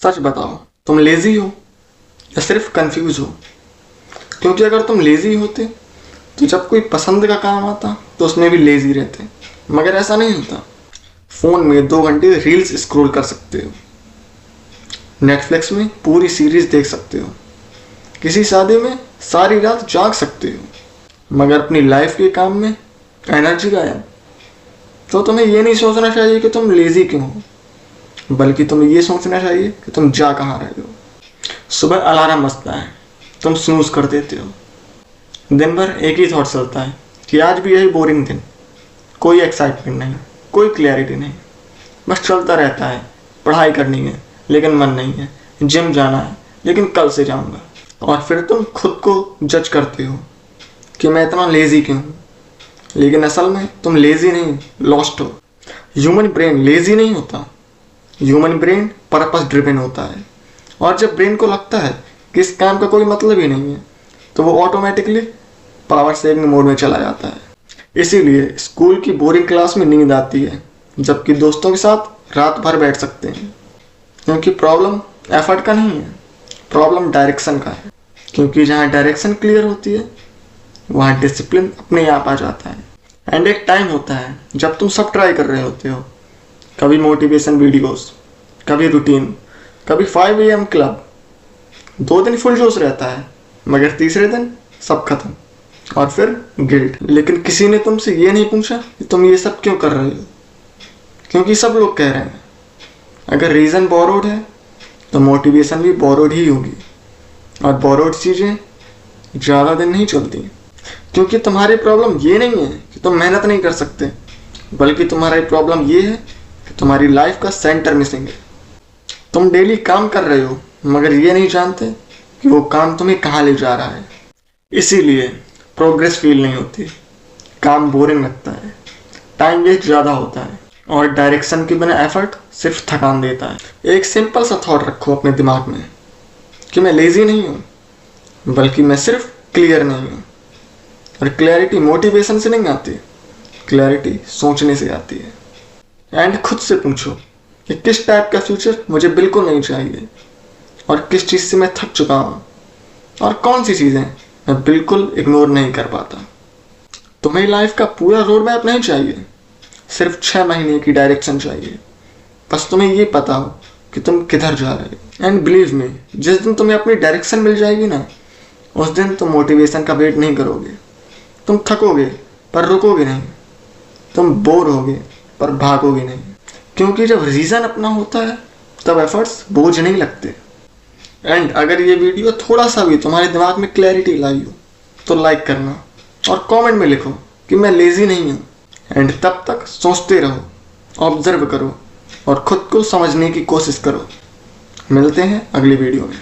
सच बताओ, तुम लेजी हो या सिर्फ कंफ्यूज हो? क्योंकि अगर तुम लेजी होते तो जब कोई पसंद का काम आता तो उसमें भी लेजी रहते, मगर ऐसा नहीं होता। फोन में 2 घंटे रील्स स्क्रॉल कर सकते हो, नेटफ्लिक्स में पूरी सीरीज देख सकते हो, किसी शादी में सारी रात जाग सकते हो, मगर अपनी लाइफ के काम में एनर्जी गायब। तो तुम्हें ये नहीं सोचना चाहिए कि तुम लेजी क्यों हो, बल्कि तुम्हें ये सोचना चाहिए कि तुम जा कहाँ रहे हो। सुबह अलार्म बजता है, तुम स्नूज कर देते हो। दिन भर एक ही थॉट चलता है कि आज भी यही बोरिंग दिन, कोई एक्साइटमेंट नहीं, कोई क्लैरिटी नहीं, बस चलता रहता है। पढ़ाई करनी है लेकिन मन नहीं है, जिम जाना है लेकिन कल से जाऊंगा। और फिर तुम खुद को जज करते हो कि मैं इतना लेजी क्यों हूँ, लेकिन असल में तुम लेजी नहीं, लॉस्ट हो। ह्यूमन ब्रेन लेजी नहीं होता, ह्यूमन ब्रेन पर्पस ड्रिवन होता है। और जब ब्रेन को लगता है कि इस काम का कोई मतलब ही नहीं है, तो वो ऑटोमेटिकली पावर सेविंग मोड में चला जाता है। इसीलिए स्कूल की बोरिंग क्लास में नींद आती है, जबकि दोस्तों के साथ रात भर बैठ सकते हैं। क्योंकि प्रॉब्लम एफर्ट का नहीं है, प्रॉब्लम डायरेक्शन का है। क्योंकि जहाँ डायरेक्शन क्लियर होती है वहाँ डिसिप्लिन अपने आप आ जाता है। एंड एक टाइम होता है जब तुम सब ट्राई कर रहे होते हो, कभी मोटिवेशन वीडियोस, कभी रूटीन, कभी 5 AM क्लब। 2 दिन फुल जोश रहता है, मगर तीसरे दिन सब खत्म और फिर गिल्ट। लेकिन किसी ने तुमसे ये नहीं पूछा कि तुम ये सब क्यों कर रहे हो, क्योंकि सब लोग कह रहे हैं। अगर रीज़न बोरोड है तो मोटिवेशन भी बोरोड ही होगी, और बोरोड चीज़ें ज़्यादा दिन नहीं चलती। क्योंकि तुम्हारी प्रॉब्लम ये नहीं है कि तुम मेहनत नहीं कर सकते, बल्कि तुम्हारी प्रॉब्लम ये है कि तुम्हारी लाइफ का सेंटर मिसिंग है। तुम डेली काम कर रहे हो, मगर ये नहीं जानते कि वो काम तुम्हें कहाँ ले जा रहा है। इसीलिए प्रोग्रेस फील नहीं होती, काम बोरिंग लगता है, टाइम वेस्ट ज़्यादा होता है, और डायरेक्शन के बिना एफर्ट सिर्फ थकान देता है। एक सिंपल सा थॉट रखो अपने दिमाग में कि मैं लेजी नहीं हूँ, बल्कि मैं सिर्फ क्लियर नहीं हूँ। और क्लैरिटी मोटिवेशन से नहीं आती, क्लैरिटी सोचने से आती है। एंड खुद से पूछो कि किस टाइप का फ्यूचर मुझे बिल्कुल नहीं चाहिए, और किस चीज़ से मैं थक चुका हूँ, और कौन सी चीज़ें मैं बिल्कुल इग्नोर नहीं कर पाता। तुम्हें लाइफ का पूरा रोड मैप नहीं चाहिए, सिर्फ 6 महीने की डायरेक्शन चाहिए। बस तुम्हें ये पता हो कि तुम किधर जा रहे हो। एंड बिलीव मी, जिस दिन तुम्हें अपनी डायरेक्शन मिल जाएगी ना, उस दिन तुम मोटिवेशन का वेट नहीं करोगे। तुम थकोगे पर रुकोगे नहीं, तुम बोर होगे पर भागोगे नहीं। क्योंकि जब रीज़न अपना होता है तब एफर्ट्स बोझ नहीं लगते। एंड अगर ये वीडियो थोड़ा सा भी तुम्हारे दिमाग में क्लैरिटी लाई हो तो लाइक करना, और कमेंट में लिखो कि मैं लेजी नहीं हूँ। एंड तब तक सोचते रहो, ऑब्जर्व करो, और खुद को समझने की कोशिश करो। मिलते हैं अगली वीडियो में।